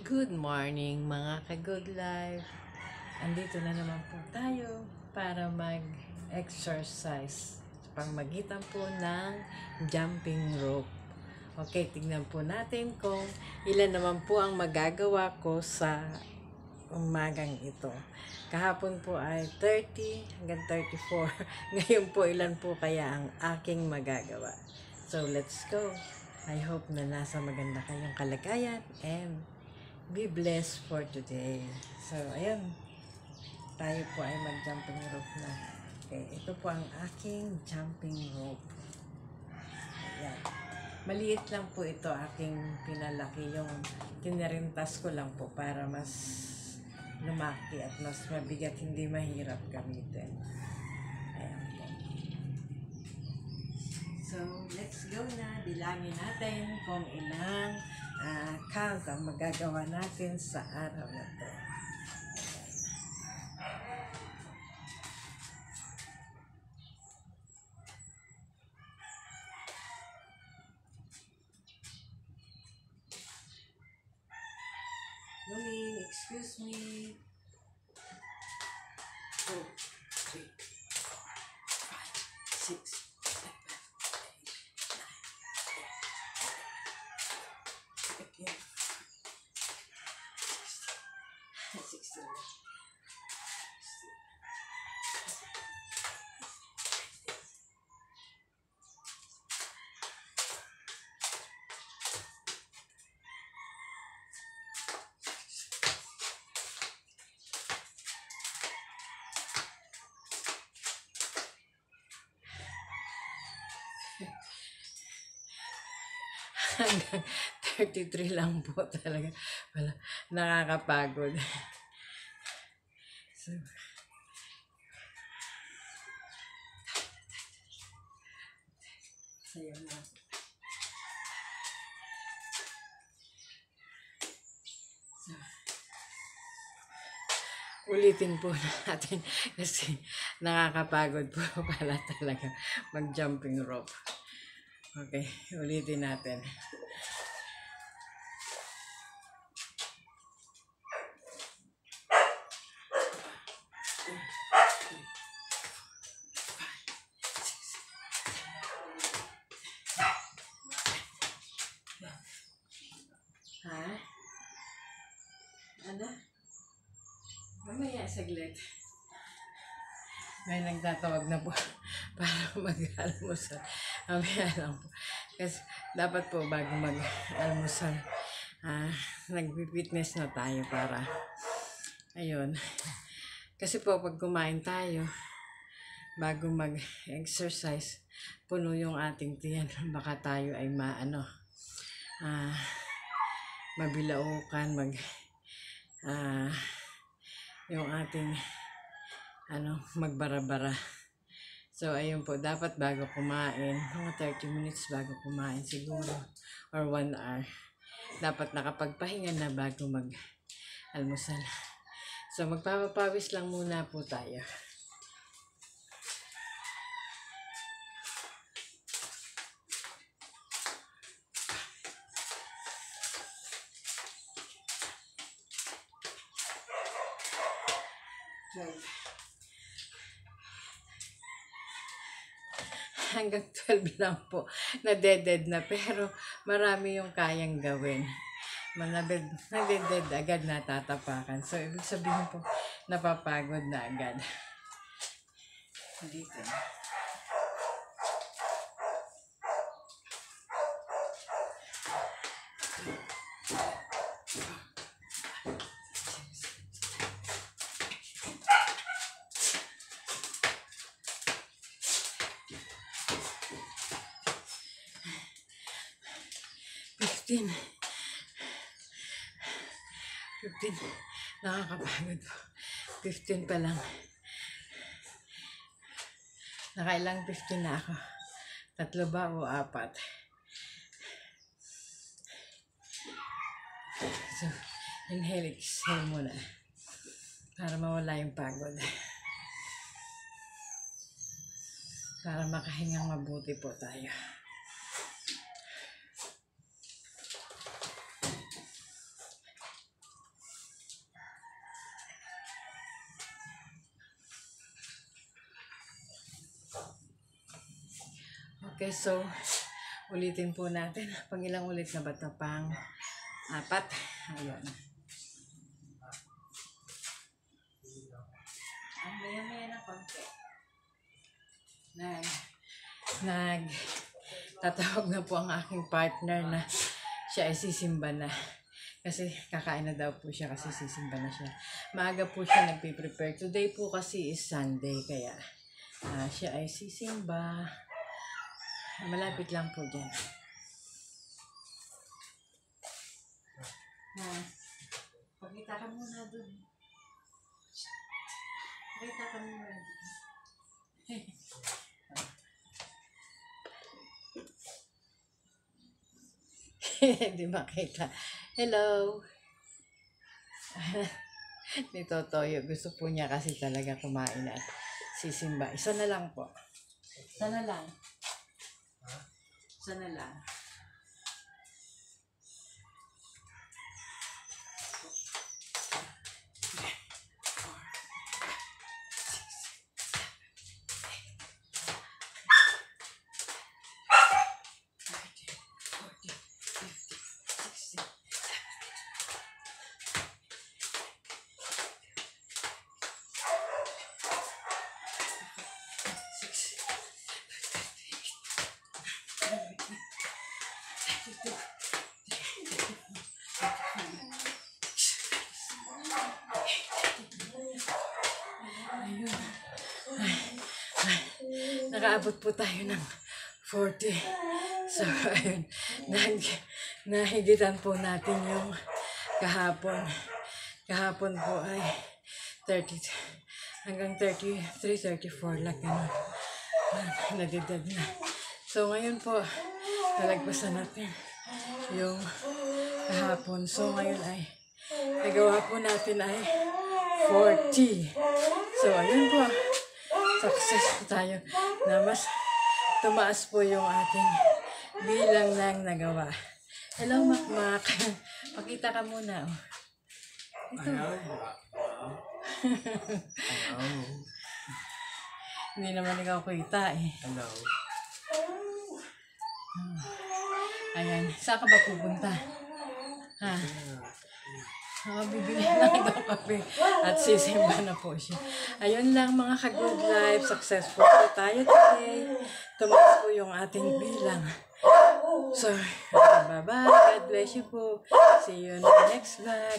Good morning mga ka-good life. Andito na naman po tayo para mag-exercise sa pamamagitan po ng jumping rope. Okay, tignan po natin kung ilan naman po ang magagawa ko sa umagang ito. Kahapon po ay 30 hanggang 34. Ngayon po ilan po kaya ang aking magagawa. So let's go. I hope na nasa maganda kayong kalagayan and be blessed for today. So, ayun. Tayo po ay mag-jumping rope na. Okay, ito po ang aking jumping rope. Ayan. Maliit lang po ito, aking pinalaki. Yung kinarintas ko lang po para mas lumaki at mas mabigat, hindi mahirap gamitin. Ayan po. So, let's go na. Bilangin natin kung ilang count ang magagawa natin sa araw na to. Mami, excuse me. 2, 3, 4, 5, 6, 7, 8, 9, 16. Hanggang 33 lang po talaga. Wala, nakakapagod. So, sayo na. So, ulitin po natin kasi nakakapagod po pala talaga mag-jumping rope. Okay, ulitin natin. Ha? Ano? Mamaya saglit. May nagtatawag na po para mag-almusal. Mamaya lang po. Kasi dapat po bago mag-almusal, nag-fitness na tayo para, ayun. Kasi po pag kumain tayo, bago mag-exercise, puno yung ating tiyan. Baka tayo ay mabilaukan, yung ating, magbara-bara. So, ayun po, dapat bago kumain, mga 30 minutes bago kumain siguro, or 1 hour, dapat nakapagpahinga na bago mag-almusal. So, magpapapawis lang muna po tayo. Hanggang 12 lang po, nadeded na, pero marami yung kayang gawin. Nadeded agad natatapakan. So, ibig sabihin po, napapagod na agad. Dito. Fifteen. Nakakapagod po. 15 pa lang. Nakailang 15 na ako. 3 ba o 4? So, inhale, exhale muna. Para mawala yung pagod. Para makahingang mabuti po tayo. Okay, so, ulitin po natin. Pang ilang ulit na ba ito? Pang 4. Ayan. Maya-maya na konti. Tatawag na po ang aking partner na siya ay sisimba na. Kasi kakain na daw po siya kasi sisimba na siya. Maaga po siya nagpe-prepare. Today po kasi is Sunday kaya siya ay sisimba. Malapit lang po dyan. Pakita ka muna dun. Pakita ka muna dun. Hindi makita. Hello! Ni Totoyo. Gusto po niya kasi talaga kumain at sisimba. Isa na lang po. Isa na lang. Isa na lang. Nakaabot po tayo ng 40. So, ayun. Nahigitan po natin yung kahapon. Kahapon po ay 30 hanggang 33, 34 lang yun. Nadidad na. So, ngayon po, nalagpasan natin yung kahapon. So, ngayon ay nagawa po natin ay 40. So, ayun po. Success tayo na mas tumaas po yung ating bilang ng nagawa. Hello, Makmak. Pakita ka muna. Ito. Hindi naman ikaw kita eh. Hello. Ayan. Saan ka ba pupunta? Ha? Bibili lang daw kape at sisimba na po siya. Ayun lang mga ka-good life. Successful po tayo today. Tumaas po yung ating bilang. So, bye-bye. God bless you po. See you in the next vlog.